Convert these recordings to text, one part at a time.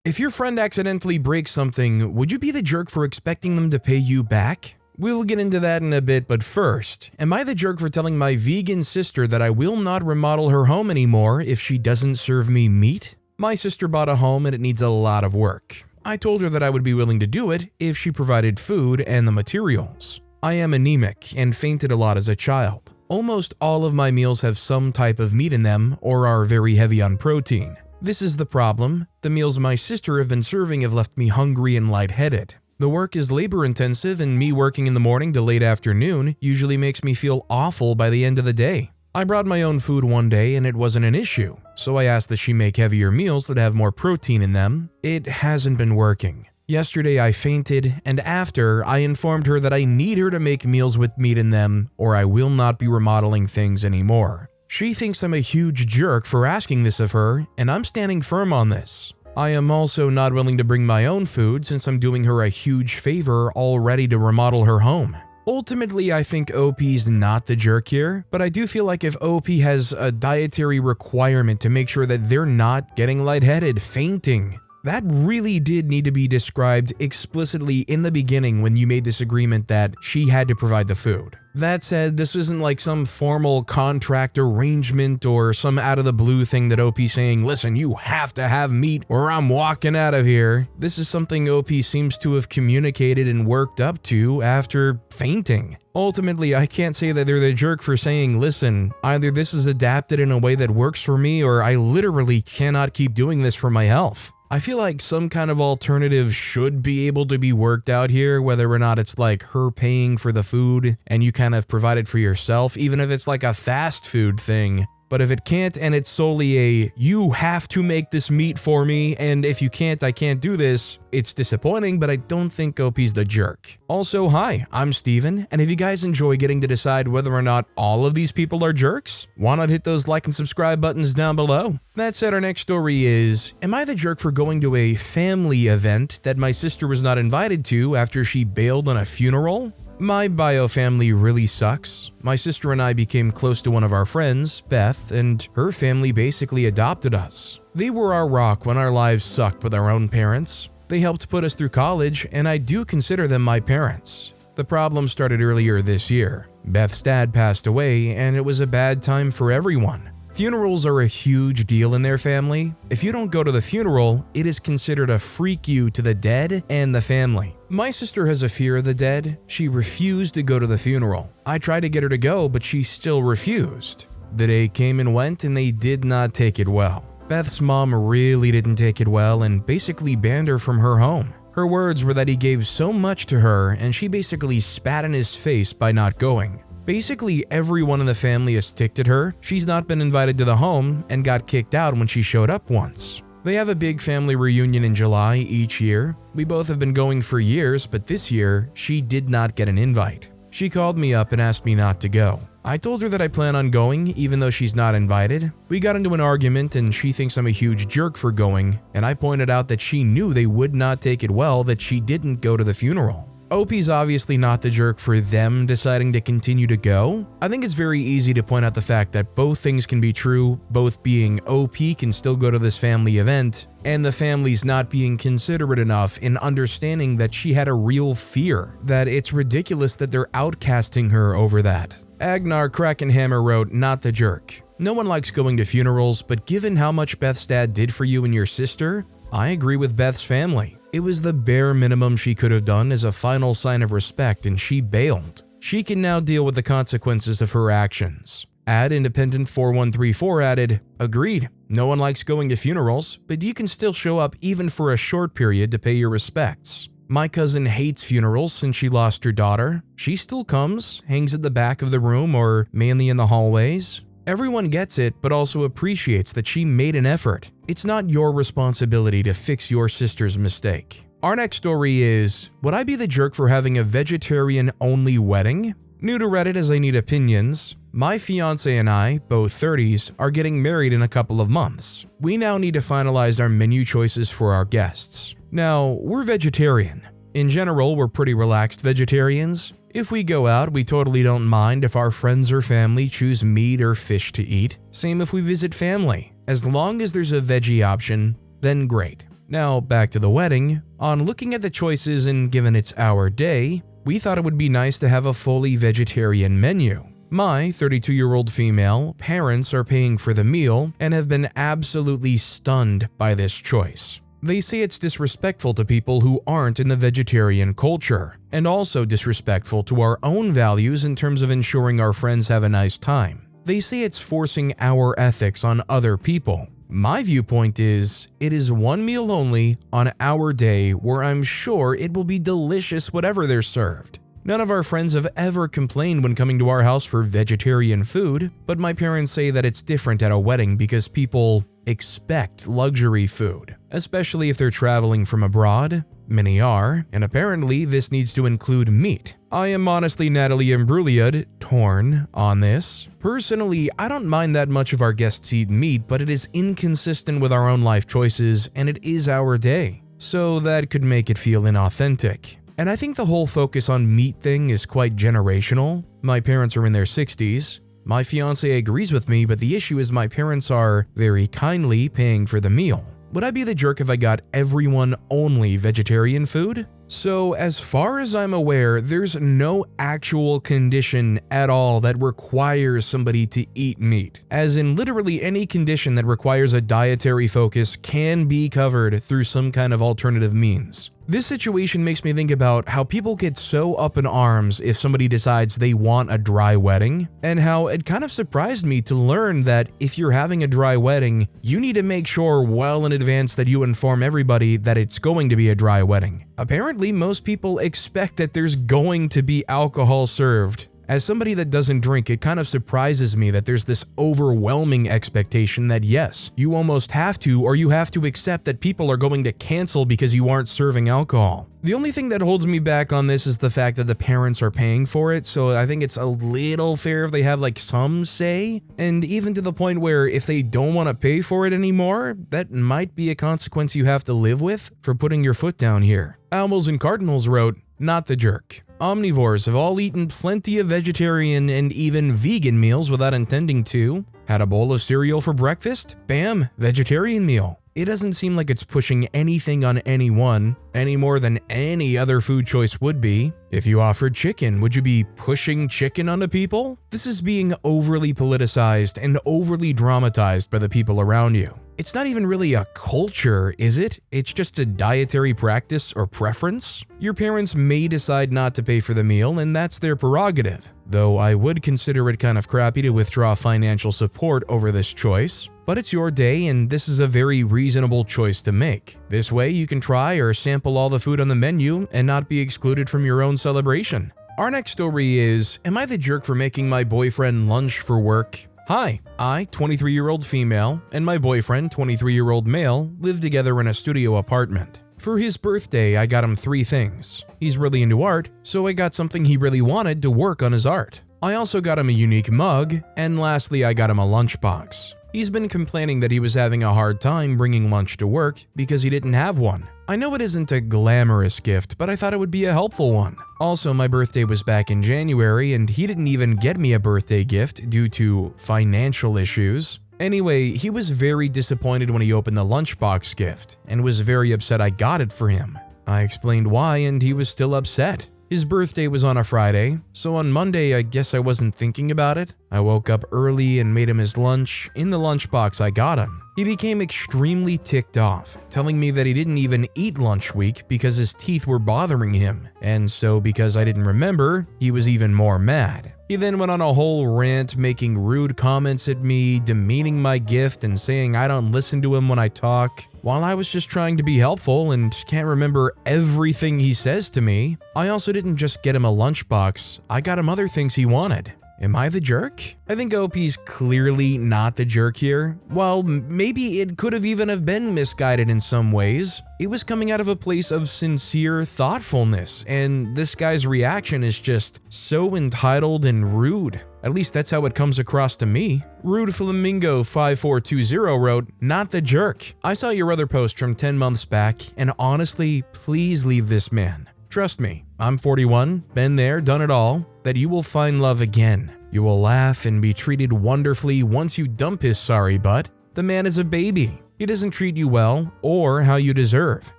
If your friend accidentally breaks something, would you be the jerk for expecting them to pay you back? We'll get into that in a bit, but first, am I the jerk for telling my vegan sister that I will not remodel her home anymore if she doesn't serve me meat? My sister bought a home and it needs a lot of work. I told her that I would be willing to do it if she provided food and the materials. I am anemic and fainted a lot as a child. Almost all of my meals have some type of meat in them or are very heavy on protein. This is the problem. The meals my sister have been serving have left me hungry and lightheaded. The work is labor intensive and me working in the morning to late afternoon usually makes me feel awful by the end of the day. I brought my own food one day and it wasn't an issue, so I asked that she make heavier meals that have more protein in them. It hasn't been working. Yesterday I fainted, and after, I informed her that I need her to make meals with meat in them or I will not be remodeling things anymore. She thinks I'm a huge jerk for asking this of her, and I'm standing firm on this. I am also not willing to bring my own food since I'm doing her a huge favor already to remodel her home. Ultimately, I think OP's not the jerk here, but I do feel like if OP has a dietary requirement to make sure that they're not getting lightheaded, fainting, that really did need to be described explicitly in the beginning when you made this agreement that she had to provide the food. That said, this isn't like some formal contract arrangement or some out-of-the-blue thing that OP's saying, listen, you have to have meat or I'm walking out of here. This is something OP seems to have communicated and worked up to after fainting. Ultimately, I can't say that they're the jerk for saying, listen, either this is adapted in a way that works for me or I literally cannot keep doing this for my health. I feel like some kind of alternative should be able to be worked out here, whether or not it's like her paying for the food and you kind of provide it for yourself, even if it's like a fast food thing. But if it can't and it's solely a, you have to make this meat for me, and if you can't, I can't do this, it's disappointing, but I don't think OP's the jerk. Also, hi, I'm Steven, and if you guys enjoy getting to decide whether or not all of these people are jerks, why not hit those like and subscribe buttons down below? That said, our next story is, am I the jerk for going to a family event that my sister was not invited to after she bailed on a funeral? My bio family really sucks. My sister and I became close to one of our friends, Beth, and her family basically adopted us. They were our rock when our lives sucked with our own parents. They helped put us through college, and I do consider them my parents. The problem started earlier this year. Beth's dad passed away, and it was a bad time for everyone. Funerals are a huge deal in their family. If you don't go to the funeral, it is considered a freak you to the dead and the family. My sister has a fear of the dead. She refused to go to the funeral. I tried to get her to go, but she still refused. The day came and went, and they did not take it well. Beth's mom really didn't take it well and basically banned her from her home. Her words were that he gave so much to her, and she basically spat in his face by not going. Basically, everyone in the family has ticked at her. She's not been invited to the home and got kicked out when she showed up once. They have a big family reunion in July each year. We both have been going for years, but this year, she did not get an invite. She called me up and asked me not to go. I told her that I plan on going, even though she's not invited. We got into an argument and she thinks I'm a huge jerk for going, and I pointed out that she knew they would not take it well that she didn't go to the funeral. OP's obviously not the jerk for them deciding to continue to go. I think it's very easy to point out the fact that both things can be true, both being OP can still go to this family event, and the family's not being considerate enough in understanding that she had a real fear, that it's ridiculous that they're outcasting her over that. Agnar Krakenhammer wrote, not the jerk. No one likes going to funerals, but given how much Beth's dad did for you and your sister, I agree with Beth's family. It was the bare minimum she could have done as a final sign of respect, and she bailed. She can now deal with the consequences of her actions. Independent 4134 added, agreed. No one likes going to funerals, but you can still show up even for a short period to pay your respects. My cousin hates funerals since she lost her daughter. She still comes, hangs at the back of the room or mainly in the hallways. Everyone gets it, but also appreciates that she made an effort. It's not your responsibility to fix your sister's mistake. Our next story is, would I be the jerk for having a vegetarian-only wedding? New to Reddit as I need opinions. My fiance and I, both 30s, are getting married in a couple of months. We now need to finalize our menu choices for our guests. Now, we're vegetarian. In general, we're pretty relaxed vegetarians. If we go out, we totally don't mind if our friends or family choose meat or fish to eat. Same if we visit family. As long as there's a veggie option, then great. Now, back to the wedding. On looking at the choices and given it's our day, we thought it would be nice to have a fully vegetarian menu. My 32-year-old female parents are paying for the meal and have been absolutely stunned by this choice. They say it's disrespectful to people who aren't in the vegetarian culture, and also disrespectful to our own values in terms of ensuring our friends have a nice time. They say it's forcing our ethics on other people. My viewpoint is, it is one meal only on our day where I'm sure it will be delicious whatever they're served. None of our friends have ever complained when coming to our house for vegetarian food, but my parents say that it's different at a wedding because people expect luxury food, especially if they're traveling from abroad. Many are, and apparently this needs to include meat. I am honestly Natalie Imbruglia torn on this. Personally, I don't mind that much of our guests eat meat, but it is inconsistent with our own life choices and it is our day, so that could make it feel inauthentic. And I think the whole focus on meat thing is quite generational. My parents are in their 60s. My fiance agrees with me, but the issue is my parents are very kindly paying for the meal. Would I be the jerk if I got everyone only vegetarian food? So as far as I'm aware, there's no actual condition at all that requires somebody to eat meat. As in literally any condition that requires a dietary focus can be covered through some kind of alternative means. This situation makes me think about how people get so up in arms if somebody decides they want a dry wedding, and how it kind of surprised me to learn that if you're having a dry wedding, you need to make sure well in advance that you inform everybody that it's going to be a dry wedding. Apparently, most people expect that there's going to be alcohol served. As somebody that doesn't drink, it kind of surprises me that there's this overwhelming expectation that yes, you almost have to, or you have to accept that people are going to cancel because you aren't serving alcohol. The only thing that holds me back on this is the fact that the parents are paying for it, so I think it's a little fair if they have like some say, and even to the point where if they don't want to pay for it anymore, that might be a consequence you have to live with for putting your foot down here. Owls and Cardinals wrote, "Not the jerk. Omnivores have all eaten plenty of vegetarian and even vegan meals without intending to. Had a bowl of cereal for breakfast? Bam, vegetarian meal. It doesn't seem like it's pushing anything on anyone, any more than any other food choice would be. If you offered chicken, would you be pushing chicken onto people? This is being overly politicized and overly dramatized by the people around you. It's not even really a culture, is it? It's just a dietary practice or preference. Your parents may decide not to pay for the meal, and that's their prerogative. Though I would consider it kind of crappy to withdraw financial support over this choice. But it's your day, and this is a very reasonable choice to make. This way you can try or sample all the food on the menu and not be excluded from your own celebration." Our next story is, am I the jerk for making my boyfriend lunch for work? Hi, I, 23-year-old female, and my boyfriend, 23-year-old male, live together in a studio apartment. For his birthday, I got him 3 things. He's really into art, so I got something he really wanted to work on his art. I also got him a unique mug, and lastly, I got him a lunchbox. He's been complaining that he was having a hard time bringing lunch to work because he didn't have one. I know it isn't a glamorous gift, but I thought it would be a helpful one. Also, my birthday was back in January, and he didn't even get me a birthday gift due to financial issues. Anyway, he was very disappointed when he opened the lunchbox gift, and was very upset I got it for him. I explained why, and he was still upset. His birthday was on a Friday, so on Monday I guess I wasn't thinking about it. I woke up early and made him his lunch in the lunchbox I got him. He became extremely ticked off, telling me that he didn't even eat lunch week because his teeth were bothering him, and so because I didn't remember, he was even more mad. He then went on a whole rant making rude comments at me, demeaning my gift and saying I don't listen to him when I talk. While I was just trying to be helpful and can't remember everything he says to me, I also didn't just get him a lunchbox, I got him other things he wanted. Am I the jerk? I think OP's clearly not the jerk here. While maybe it could have even have been misguided in some ways, it was coming out of a place of sincere thoughtfulness, and this guy's reaction is just so entitled and rude. At least that's how it comes across to me. Rude Flamingo 5420 wrote, "Not the jerk. I saw your other post from 10 months back, and honestly, please leave this man. Trust me, I'm 41, been there, done it all, that you will find love again. You will laugh and be treated wonderfully once you dump his sorry butt. The man is a baby. He doesn't treat you well or how you deserve.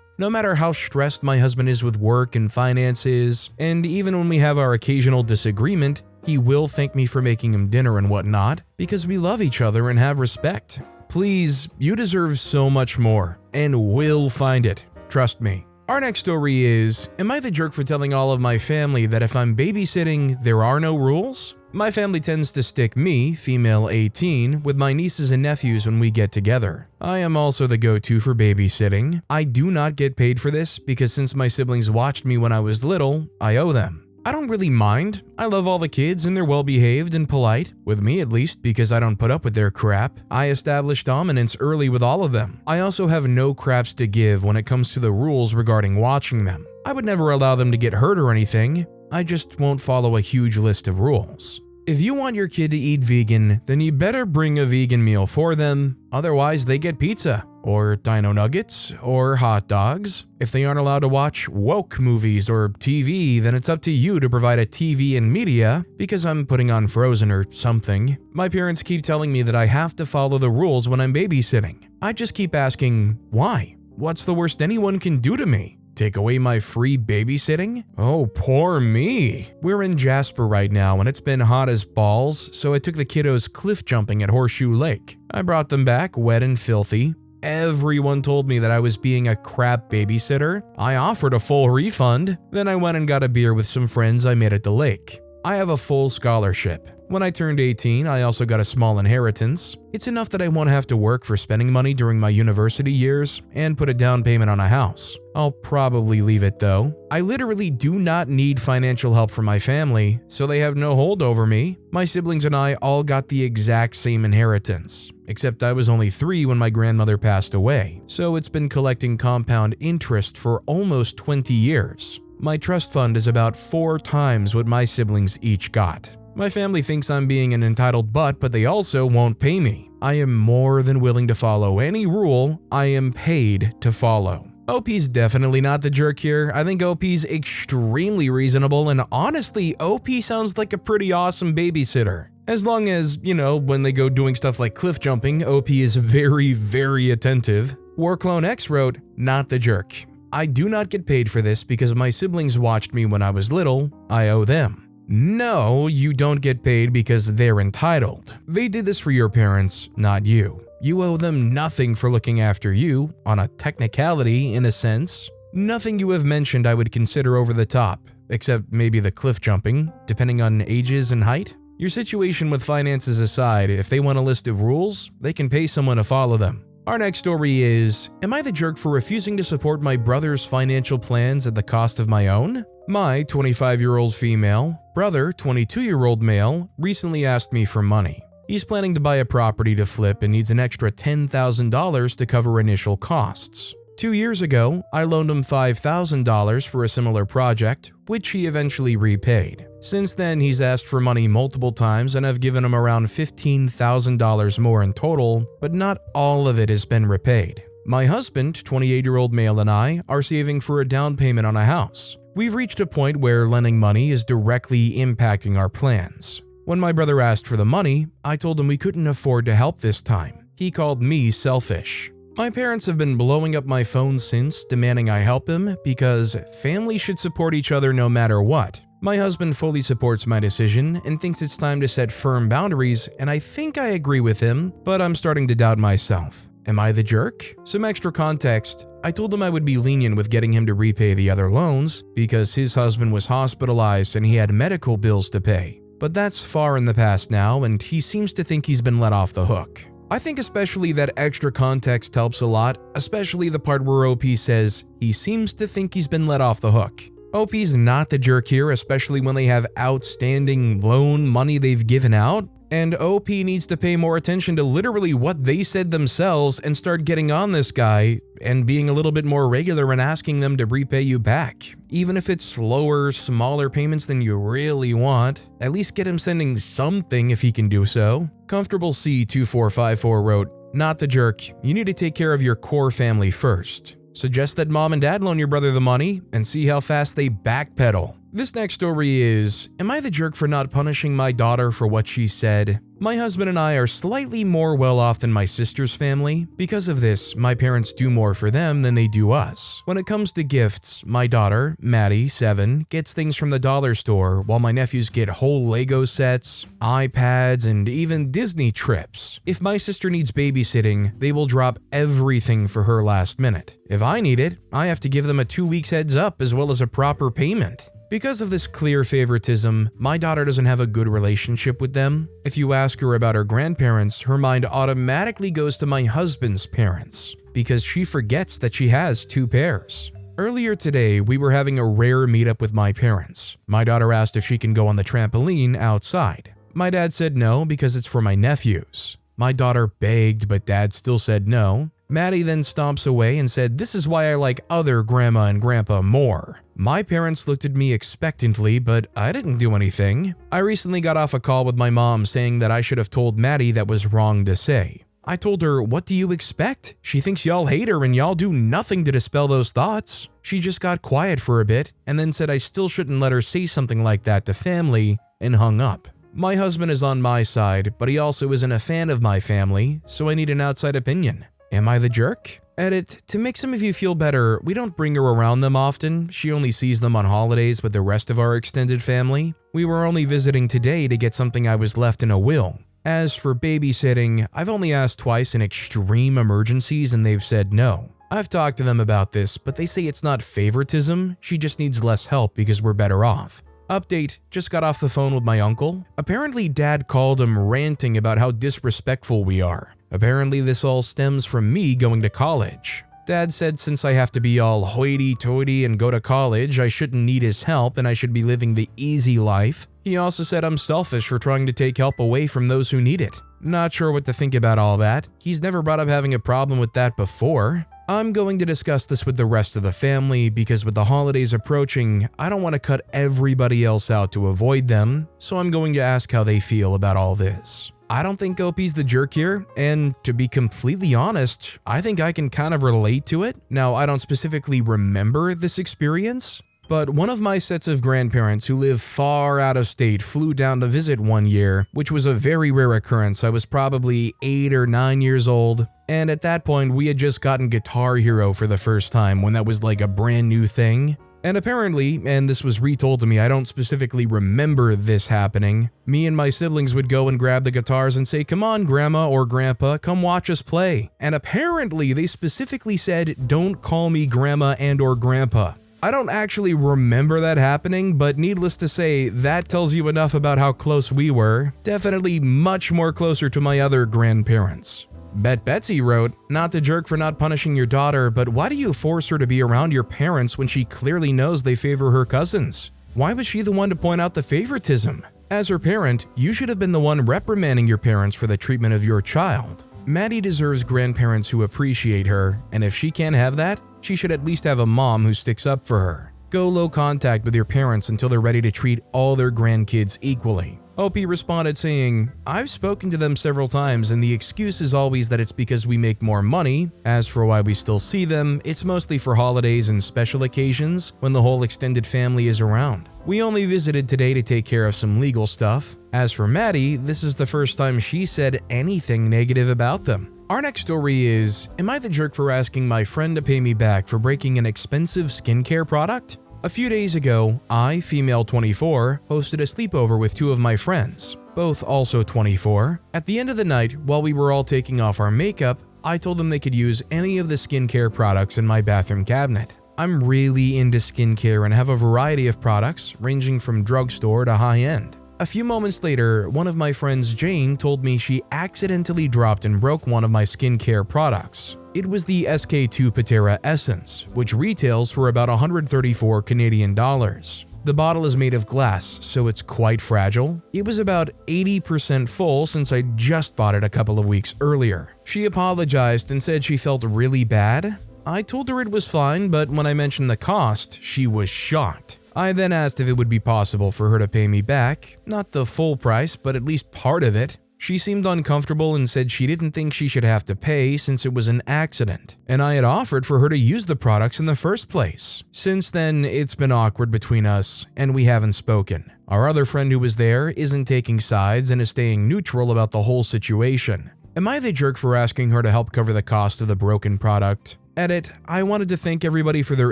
No matter how stressed my husband is with work and finances, and even when we have our occasional disagreement, he will thank me for making him dinner and whatnot because we love each other and have respect. Please, you deserve so much more, and will find it. Trust me. Our next story is, am I the jerk for telling all of my family that if I'm babysitting, there are no rules? My family tends to stick me, female 18, with my nieces and nephews when we get together. I am also the go-to for babysitting. I do not get paid for this because since my siblings watched me when I was little, I owe them. I don't really mind. I love all the kids and they're well-behaved and polite, with me at least because I don't put up with their crap. I established dominance early with all of them. I also have no craps to give when it comes to the rules regarding watching them. I would never allow them to get hurt or anything. I just won't follow a huge list of rules. If you want your kid to eat vegan, then you better bring a vegan meal for them, otherwise they get pizza, or dino nuggets, or hot dogs. If they aren't allowed to watch woke movies or TV, then it's up to you to provide a TV and media, because I'm putting on Frozen or something. My parents keep telling me that I have to follow the rules when I'm babysitting. I just keep asking, why? What's the worst anyone can do to me? Take away my free babysitting? Oh, poor me. We're in Jasper right now and it's been hot as balls, so I took the kiddos cliff jumping at Horseshoe Lake. I brought them back wet and filthy. Everyone told me that I was being a crap babysitter. I offered a full refund. Then I went and got a beer with some friends I met at the lake. I have a full scholarship. When I turned 18, I also got a small inheritance. It's enough that I won't have to work for spending money during my university years and put a down payment on a house. I'll probably leave it though. I literally do not need financial help from my family, so they have no hold over me. My siblings and I all got the exact same inheritance, except I was only 3 when my grandmother passed away, so it's been collecting compound interest for almost 20 years. My trust fund is about 4 times what my siblings each got. My family thinks I'm being an entitled butt, but they also won't pay me. I am more than willing to follow any rule I am paid to follow. OP's definitely not the jerk here. I think OP's extremely reasonable, and honestly, OP sounds like a pretty awesome babysitter. As long as, when they go doing stuff like cliff jumping, OP is very, very attentive. Warclone X wrote, not the jerk. I do not get paid for this because my siblings watched me when I was little. I owe them. No, you don't get paid because they're entitled. They did this for your parents, not you. You owe them nothing for looking after you, on a technicality in a sense. Nothing you have mentioned I would consider over the top, except maybe the cliff jumping, depending on ages and height. Your situation with finances aside, if they want a list of rules, they can pay someone to follow them. Our next story is, am I the jerk for refusing to support my brother's financial plans at the cost of my own? My 25-year-old female, brother, 22-year-old male, recently asked me for money. He's planning to buy a property to flip and needs an extra $10,000 to cover initial costs. 2 years ago, I loaned him $5,000 for a similar project, which he eventually repaid. Since then, he's asked for money multiple times and I've given him around $15,000 more in total, but not all of it has been repaid. My husband, 28-year-old male, and I are saving for a down payment on a house. We've reached a point where lending money is directly impacting our plans. When my brother asked for the money, I told him we couldn't afford to help this time. He called me selfish. My parents have been blowing up my phone since, demanding I help him because family should support each other no matter what. My husband fully supports my decision and thinks it's time to set firm boundaries, and I think I agree with him, but I'm starting to doubt myself. Am I the jerk? Some extra context. I told him I would be lenient with getting him to repay the other loans because his husband was hospitalized and he had medical bills to pay. But that's far in the past now, and he seems to think he's been let off the hook. I think especially that extra context helps a lot, especially the part where OP says he seems to think he's been let off the hook. OP's not the jerk here, especially when they have outstanding loan money they've given out. And OP needs to pay more attention to literally what they said themselves and start getting on this guy and being a little bit more regular and asking them to repay you back. Even if it's slower, smaller payments than you really want, at least get him sending something if he can do so. Comfortable C2454 wrote, not the jerk, you need to take care of your core family first. Suggest that mom and dad loan your brother the money and see how fast they backpedal. This next story is, am I the jerk for not punishing my daughter for what she said? My husband and I are slightly more well off than my sister's family. Because of this, my parents do more for them than they do us. When it comes to gifts, my daughter, Maddie, 7, gets things from the dollar store, while my nephews get whole Lego sets, iPads, and even Disney trips. If my sister needs babysitting, they will drop everything for her last minute. If I need it, I have to give them a 2 weeks heads up as well as a proper payment. Because of this clear favoritism, my daughter doesn't have a good relationship with them. If you ask her about her grandparents, her mind automatically goes to my husband's parents, because she forgets that she has 2 pairs. Earlier today, we were having a rare meetup with my parents. My daughter asked if she can go on the trampoline outside. My dad said no because it's for my nephews. My daughter begged, but dad still said no. Maddie then stomps away and said, "This is why I like other grandma and grandpa more." My parents looked at me expectantly, but I didn't do anything. I recently got off a call with my mom saying that I should have told Maddie that was wrong to say. I told her, "What do you expect? She thinks y'all hate her and y'all do nothing to dispel those thoughts." She just got quiet for a bit and then said I still shouldn't let her say something like that to family and hung up. My husband is on my side, but he also isn't a fan of my family, so I need an outside opinion. Am I the jerk? Edit, to make some of you feel better, we don't bring her around them often. She only sees them on holidays with the rest of our extended family. We were only visiting today to get something I was left in a will. As for babysitting, I've only asked twice in extreme emergencies and they've said no. I've talked to them about this, but they say it's not favoritism, she just needs less help because we're better off. Update, just got off the phone with my uncle. Apparently dad called him ranting about how disrespectful we are. Apparently this all stems from me going to college. Dad said since I have to be all hoity-toity and go to college, I shouldn't need his help and I should be living the easy life. He also said I'm selfish for trying to take help away from those who need it. Not sure what to think about all that. He's never brought up having a problem with that before. I'm going to discuss this with the rest of the family because with the holidays approaching, I don't want to cut everybody else out to avoid them, so I'm going to ask how they feel about all this. I don't think OP's the jerk here, and to be completely honest, I think I can kind of relate to it. Now, I don't specifically remember this experience, but one of my sets of grandparents who live far out of state flew down to visit one year, which was a very rare occurrence. I was probably 8 or 9 years old, and at that point, we had just gotten Guitar Hero for the first time when that was like a brand new thing. And apparently, and this was retold to me, I don't specifically remember this happening, me and my siblings would go and grab the guitars and say, "Come on, grandma or grandpa, come watch us play." And apparently, they specifically said, "Don't call me grandma and or grandpa." I don't actually remember that happening, but needless to say, that tells you enough about how close we were. Definitely much more closer to my other grandparents. Betsy wrote, "Not the jerk for not punishing your daughter, but why do you force her to be around your parents when she clearly knows they favor her cousins? Why was she the one to point out the favoritism? As her parent, you should have been the one reprimanding your parents for the treatment of your child. Maddie deserves grandparents who appreciate her, and if she can't have that, she should at least have a mom who sticks up for her. Go low contact with your parents until they're ready to treat all their grandkids equally." OP responded saying, "I've spoken to them several times and the excuse is always that it's because we make more money. As for why we still see them, it's mostly for holidays and special occasions when the whole extended family is around. We only visited today to take care of some legal stuff. As for Maddie, this is the first time she said anything negative about them." Our next story is, am I the jerk for asking my friend to pay me back for breaking an expensive skincare product? A few days ago, I, female 24, hosted a sleepover with 2 of my friends, both also 24. At the end of the night, while we were all taking off our makeup, I told them they could use any of the skincare products in my bathroom cabinet. I'm really into skincare and have a variety of products, ranging from drugstore to high-end. A few moments later, one of my friends, Jane, told me she accidentally dropped and broke one of my skincare products. It was the SK2 Patera Essence, which retails for about 134 Canadian dollars. The bottle is made of glass, so it's quite fragile. It was about 80% full since I just bought it a couple of weeks earlier. She apologized and said she felt really bad. I told her it was fine, but when I mentioned the cost, she was shocked. I then asked if it would be possible for her to pay me back, not the full price, but at least part of it. She seemed uncomfortable and said she didn't think she should have to pay since it was an accident, and I had offered for her to use the products in the first place. Since then, it's been awkward between us, and we haven't spoken. Our other friend who was there isn't taking sides and is staying neutral about the whole situation. Am I the jerk for asking her to help cover the cost of the broken product? Edit, I wanted to thank everybody for their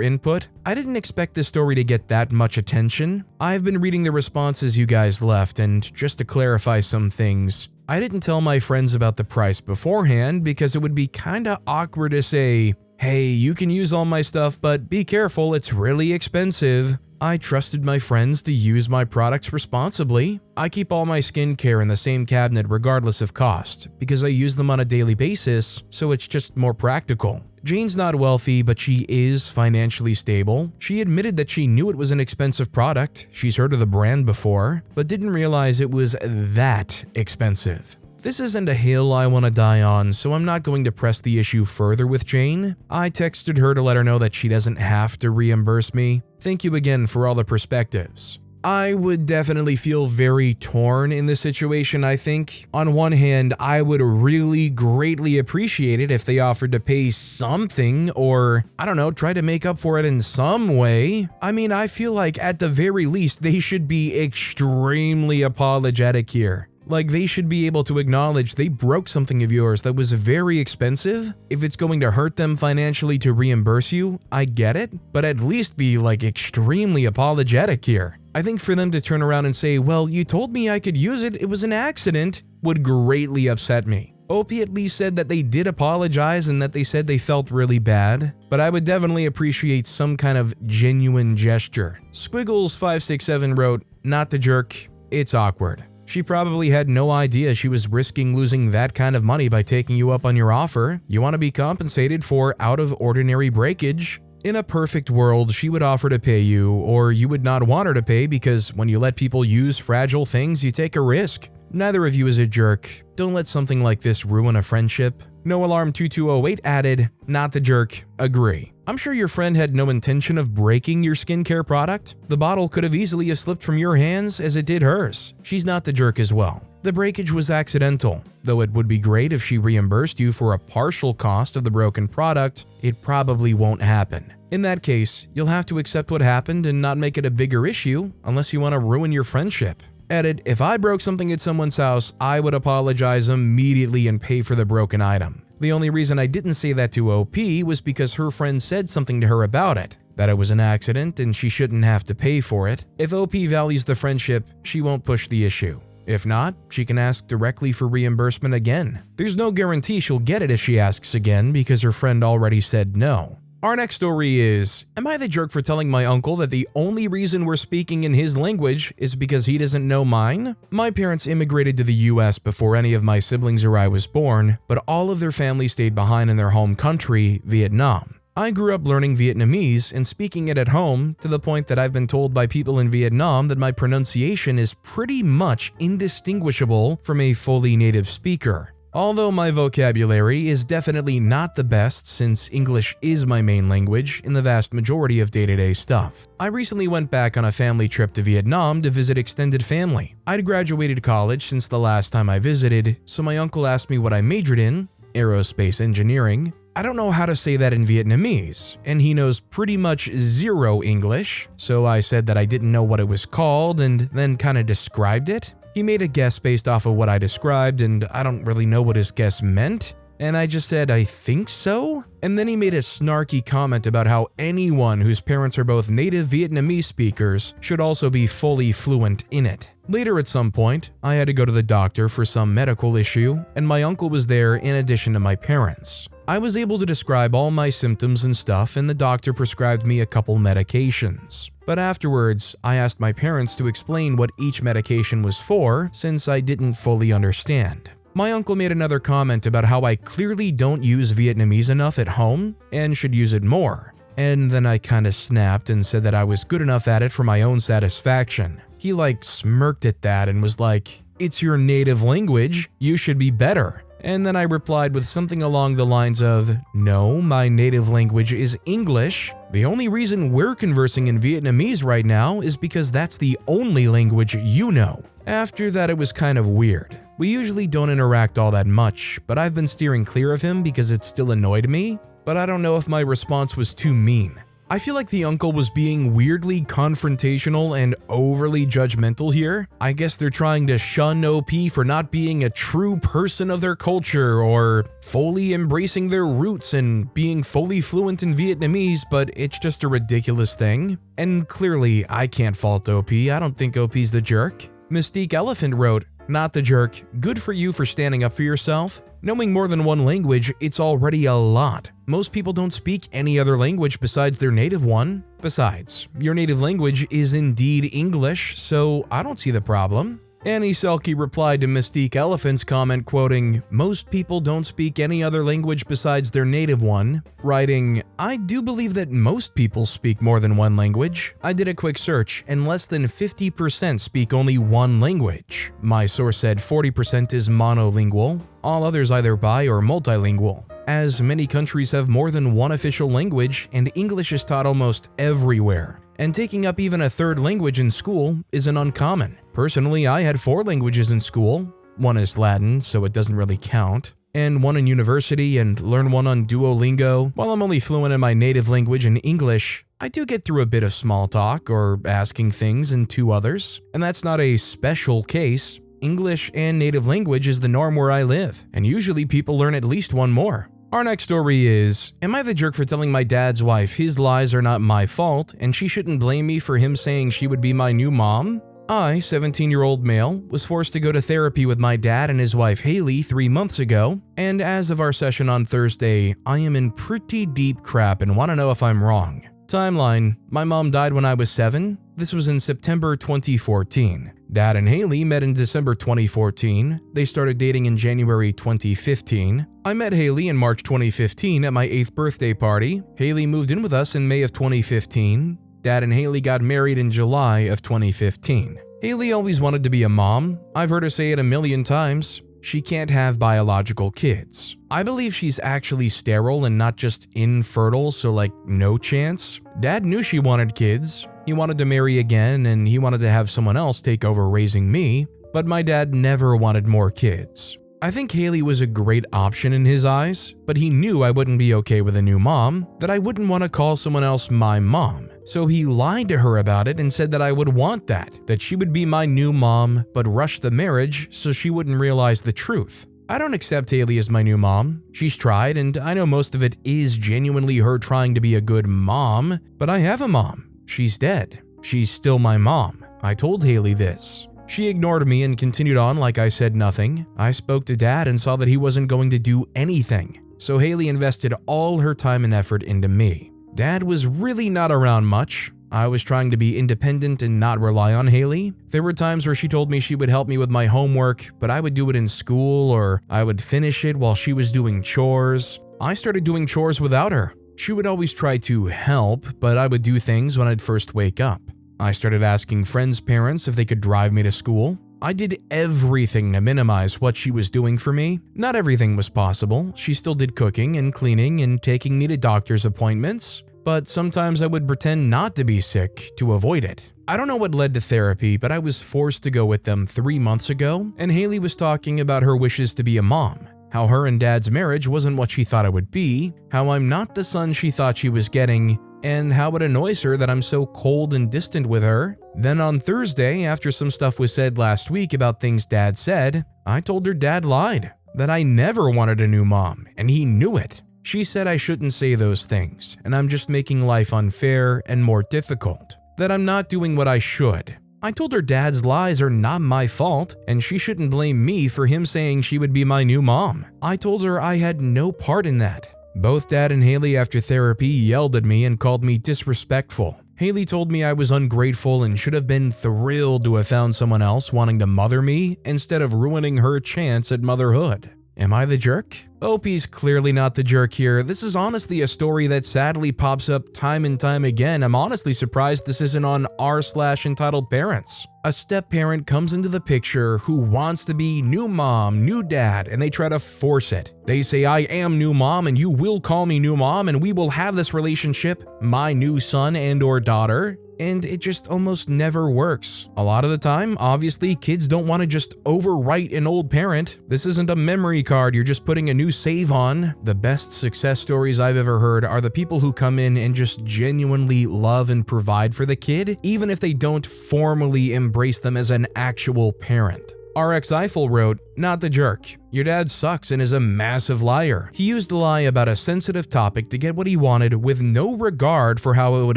input. I didn't expect this story to get that much attention. I've been reading the responses you guys left, and just to clarify some things, I didn't tell my friends about the price beforehand because it would be kinda awkward to say, hey, you can use all my stuff, but be careful, it's really expensive. I trusted my friends to use my products responsibly. I keep all my skincare in the same cabinet regardless of cost, because I use them on a daily basis, so it's just more practical. Jane's not wealthy, but she is financially stable. She admitted that she knew it was an expensive product, she's heard of the brand before, but didn't realize it was that expensive. This isn't a hill I want to die on, so I'm not going to press the issue further with Jane. I texted her to let her know that she doesn't have to reimburse me. Thank you again for all the perspectives. I would definitely feel very torn in this situation, I think. On one hand, I would really greatly appreciate it if they offered to pay something or, I don't know, try to make up for it in some way. I mean, I feel like at the very least, they should be extremely apologetic here. Like, they should be able to acknowledge they broke something of yours that was very expensive. If it's going to hurt them financially to reimburse you, I get it, but at least be like extremely apologetic here. I think for them to turn around and say, well, you told me I could use it, it was an accident, would greatly upset me. OP at least said that they did apologize and that they said they felt really bad, but I would definitely appreciate some kind of genuine gesture. Squiggles567 wrote, not the jerk, it's awkward. She probably had no idea she was risking losing that kind of money by taking you up on your offer. You want to be compensated for out-of-ordinary breakage. In a perfect world, she would offer to pay you, or you would not want her to pay because when you let people use fragile things, you take a risk. Neither of you is a jerk. Don't let something like this ruin a friendship. No Alarm 2208 added, not the jerk, agree. I'm sure your friend had no intention of breaking your skincare product. The bottle could have easily have slipped from your hands as it did hers. She's not the jerk as well. The breakage was accidental. Though it would be great if she reimbursed you for a partial cost of the broken product, it probably won't happen. In that case, you'll have to accept what happened and not make it a bigger issue unless you want to ruin your friendship. Edit, if I broke something at someone's house, I would apologize immediately and pay for the broken item. The only reason I didn't say that to OP was because her friend said something to her about it, that it was an accident and she shouldn't have to pay for it. If OP values the friendship, she won't push the issue. If not, she can ask directly for reimbursement again. There's no guarantee she'll get it if she asks again because her friend already said no. Our next story is, am I the jerk for telling my uncle that the only reason we're speaking in his language is because he doesn't know mine? My parents immigrated to the US before any of my siblings or I was born, but all of their family stayed behind in their home country, Vietnam. I grew up learning Vietnamese and speaking it at home to the point that I've been told by people in Vietnam that my pronunciation is pretty much indistinguishable from a fully native speaker. Although my vocabulary is definitely not the best since English is my main language in the vast majority of day-to-day stuff. I recently went back on a family trip to Vietnam to visit extended family. I'd graduated college since the last time I visited, so my uncle asked me what I majored in, aerospace engineering. I don't know how to say that in Vietnamese, and he knows pretty much zero English, so I said that I didn't know what it was called and then kind of described it. He made a guess based off of what I described, and I don't really know what his guess meant, and I just said, I think so? And then he made a snarky comment about how anyone whose parents are both native Vietnamese speakers should also be fully fluent in it. Later at some point, I had to go to the doctor for some medical issue, and my uncle was there in addition to my parents. I was able to describe all my symptoms and stuff, and the doctor prescribed me a couple medications. But afterwards, I asked my parents to explain what each medication was for, since I didn't fully understand. My uncle made another comment about how I clearly don't use Vietnamese enough at home, and should use it more. And then I kinda snapped and said that I was good enough at it for my own satisfaction. He smirked at that and was like, it's your native language, you should be better. And then I replied with something along the lines of, no, my native language is English. The only reason we're conversing in Vietnamese right now is because that's the only language you know. After that, it was kind of weird. We usually don't interact all that much, but I've been steering clear of him because it still annoyed me, but I don't know if my response was too mean. I feel like the uncle was being weirdly confrontational and overly judgmental here. I guess they're trying to shun OP for not being a true person of their culture or fully embracing their roots and being fully fluent in Vietnamese, but it's just a ridiculous thing. And clearly, I can't fault OP. I don't think OP's the jerk. Mystique Elephant wrote, "Not the jerk. Good for you for standing up for yourself. Knowing more than one language, it's already a lot. Most people don't speak any other language besides their native one. Besides, your native language is indeed English, so I don't see the problem." Annie Selke replied to Mystique Elephant's comment quoting, "Most people don't speak any other language besides their native one," writing, "I do believe that most people speak more than one language. I did a quick search and less than 50% speak only one language. My source said 40% is monolingual, all others either bi or multilingual. As many countries have more than one official language and English is taught almost everywhere. And taking up even a third language in school isn't uncommon. Personally, I had 4 languages in school. One is Latin, so it doesn't really count, and one in university and learned one on Duolingo. While I'm only fluent in my native language in English, I do get through a bit of small talk or asking things in 2 others, and that's not a special case. English and native language is the norm where I live, and usually people learn at least one more." Our next story is, "Am I the jerk for telling my dad's wife his lies are not my fault and she shouldn't blame me for him saying she would be my new mom? I, 17-year-old male, was forced to go to therapy with my dad and his wife Haley 3 months ago, and as of our session on Thursday, I am in pretty deep crap and want to know if I'm wrong. Timeline: my mom died when I was 7. This was in September 2014. Dad and Haley met in December 2014. They started dating in January 2015. I met Haley in March 2015 at my 8th birthday party. Haley moved in with us in May of 2015. Dad and Haley got married in July of 2015. Haley always wanted to be a mom. I've heard her say it a million times. She can't have biological kids. I believe she's actually sterile and not just infertile, so like no chance. Dad knew she wanted kids. He wanted to marry again and he wanted to have someone else take over raising me, but my dad never wanted more kids. I think Haley was a great option in his eyes, but he knew I wouldn't be okay with a new mom, that I wouldn't want to call someone else my mom. So he lied to her about it and said that I would want that she would be my new mom, but rushed the marriage so she wouldn't realize the truth. I don't accept Haley as my new mom. She's tried, and I know most of it is genuinely her trying to be a good mom, but I have a mom. She's dead. She's still my mom. I told Haley this. She ignored me and continued on like I said nothing. I spoke to Dad and saw that he wasn't going to do anything, so Haley invested all her time and effort into me. Dad was really not around much. I was trying to be independent and not rely on Haley. There were times where she told me she would help me with my homework, but I would do it in school or I would finish it while she was doing chores. I started doing chores without her. She would always try to help, but I would do things when I'd first wake up. I started asking friends' parents if they could drive me to school. I did everything to minimize what she was doing for me. Not everything was possible. She still did cooking and cleaning and taking me to doctor's appointments, but sometimes I would pretend not to be sick to avoid it. I don't know what led to therapy, but I was forced to go with them 3 months ago, and Haley was talking about her wishes to be a mom. How her and Dad's marriage wasn't what she thought it would be, how I'm not the son she thought she was getting, and how it annoys her that I'm so cold and distant with her. Then on Thursday, after some stuff was said last week about things Dad said, I told her Dad lied, that I never wanted a new mom, and he knew it. She said I shouldn't say those things, and I'm just making life unfair and more difficult, that I'm not doing what I should. I told her Dad's lies are not my fault, and she shouldn't blame me for him saying she would be my new mom. I told her I had no part in that. Both Dad and Haley after therapy yelled at me and called me disrespectful. Haley told me I was ungrateful and should have been thrilled to have found someone else wanting to mother me instead of ruining her chance at motherhood. Am I the jerk? OP's clearly not the jerk here. This is honestly a story that sadly pops up time and time again. I'm honestly surprised this isn't on r/entitled parents. A step-parent comes into the picture who wants to be new mom, new dad, and they try to force it. They say, I am new mom and you will call me new mom and we will have this relationship, my new son and or daughter. and it just almost never works. A lot of the time, obviously, kids don't want to just overwrite an old parent. This isn't a memory card you're just putting a new save on. The best success stories I've ever heard are the people who come in and just genuinely love and provide for the kid, even if they don't formally embrace them as an actual parent. RX Eiffel wrote, "Not the jerk. Your dad sucks and is a massive liar. He used to lie about a sensitive topic to get what he wanted with no regard for how it would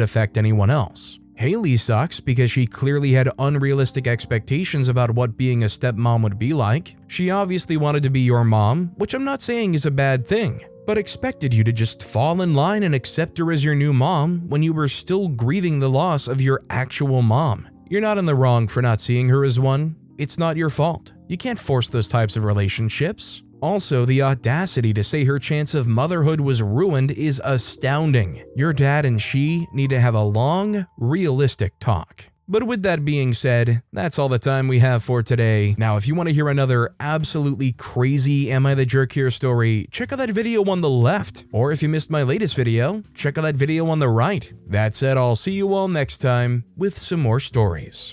affect anyone else. Haley sucks because she clearly had unrealistic expectations about what being a stepmom would be like. She obviously wanted to be your mom, which I'm not saying is a bad thing, but expected you to just fall in line and accept her as your new mom when you were still grieving the loss of your actual mom. You're not in the wrong for not seeing her as one. It's not your fault. You can't force those types of relationships. Also, the audacity to say her chance of motherhood was ruined is astounding. Your dad and she need to have a long, realistic talk." But with that being said, that's all the time we have for today. Now, if you want to hear another absolutely crazy Am I the Jerk Here story, check out that video on the left. Or if you missed my latest video, check out that video on the right. That said, I'll see you all next time with some more stories.